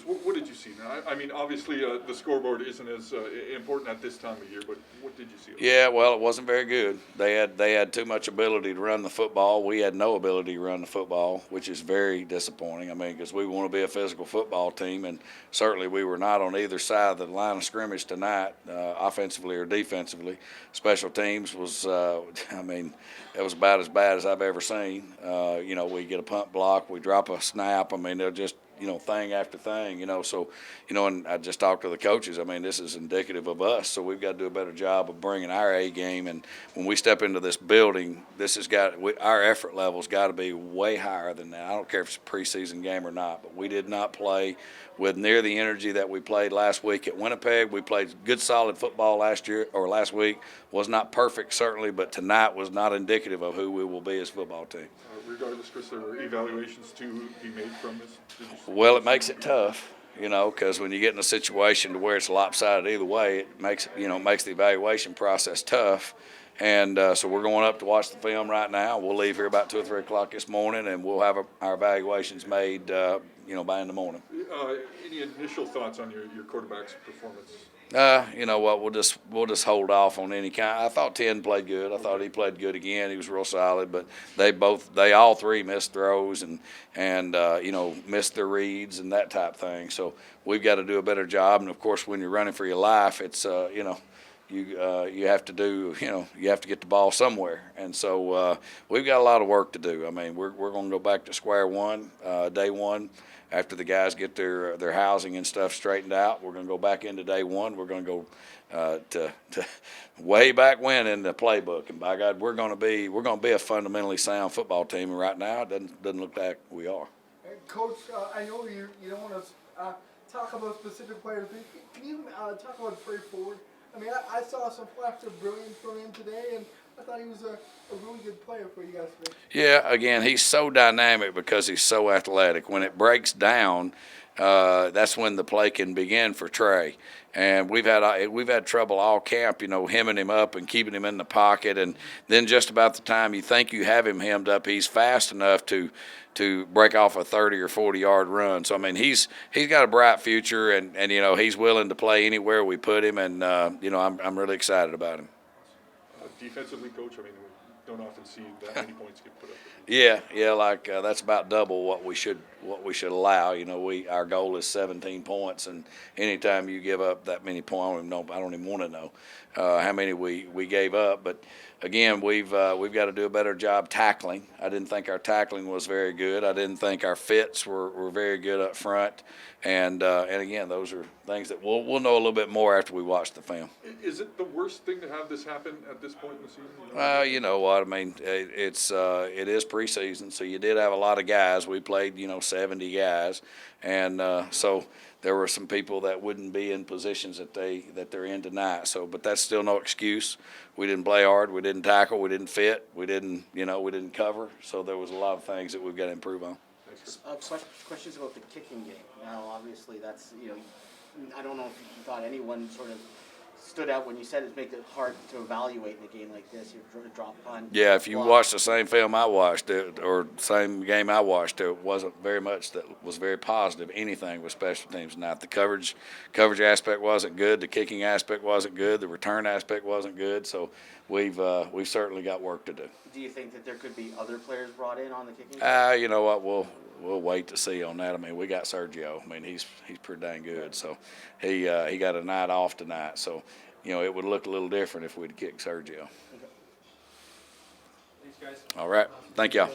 Chris, what did you see? Now, I mean, obviously the scoreboard isn't as important at this time of year, but what did you see? Yeah, well, it wasn't very good. They had too much ability to run the football. We had no ability to run the football, which is very disappointing. I mean, because we want to be a physical football team, and certainly we were not on either side of the line of scrimmage tonight, offensively or defensively. Special teams was, I mean, it was about as bad as I've ever seen. We get a punt block, we drop a snap. I mean, they're just, thing after thing, so, and I just talked to the coaches. I mean, this is indicative of us, so we've got to do a better job of bringing our A game. And when we step into this building, our effort level's got to be way higher than that. I don't care if it's a preseason game or not, but we did not play with near the energy that we played last week at Winnipeg. We played good, solid football last week. Was not perfect, certainly, but tonight was not indicative of who we will be as a football team. Regardless, Chris, there are evaluations to be made from this? Well, it makes it tough, because when you get in a situation to where it's lopsided either way, it makes the evaluation process tough. And so we're going up to watch the film right now. We'll leave here about 2 or 3 o'clock this morning, and we'll have our evaluations made, by in the morning. Any initial thoughts on your quarterback's performance? You know what? We'll just hold off on any kind. I thought 10 played good. I thought he played good again. He was real solid, but they all three missed throws and missed their reads and that type of thing. So we've got to do a better job. And of course, when you're running for your life, it's you have to get the ball somewhere. And so we've got a lot of work to do. I mean, we're going to go back to square one, day one. After the guys get their housing and stuff straightened out, we're going to go back into day one. We're going to go to way back when in the playbook, and by God, we're going to be a fundamentally sound football team. And right now, it doesn't look like we are. Coach, I know you don't want to talk about specific players, but can you talk about Trey Ford? I mean, I saw some flashes of brilliance from him today, and I thought he was a really good player for you guys today. Yeah, again, he's so dynamic because he's so athletic. When it breaks down, that's when the play can begin for Trey. And we've had trouble all camp, hemming him up and keeping him in the pocket. And then just about the time you think you have him hemmed up, he's fast enough to break off a 30 or 40-yard run. So I mean, he's got a bright future, and he's willing to play anywhere we put him. And I'm really excited about him. Defensively, Coach, I mean, we don't often see that many points get put up. Yeah, that's about double what we should allow. Our goal is 17 points, and anytime you give up that many points, I don't even want to know how many we gave up. But again, we've got to do a better job tackling. I didn't think our tackling was very good. I didn't think our fits were very good up front. And again, those are things that we'll know a little bit more after we watch the film. Is it the worst thing to have this happen at this point in the season? You know what I mean. It is preseason, so you did have a lot of guys. We played 70 guys, and so there were some people that wouldn't be in positions that they're in tonight. So, but that's still no excuse. We didn't play hard. We didn't tackle. We didn't fit. We didn't cover. So there was a lot of things that we've got to improve on. Questions about the kicking game. Now, obviously, that's I don't know if you thought anyone sort of stood out when you said it makes it hard to evaluate in a game like this. You drop punt. Yeah, if you watch the same film I watched, or same game I watched, there wasn't very much that was very positive. Anything with special teams tonight. The coverage aspect wasn't good. The kicking aspect wasn't good. The return aspect wasn't good. So we've certainly got work to do. Do you think that there could be other players brought in on the kicking game? You know what? We'll wait to see on that. I mean, we got Sergio. I mean, he's pretty dang good. So he got a night off tonight. So it would look a little different if we'd kicked Sergio. Thanks, guys. All right. Thank y'all.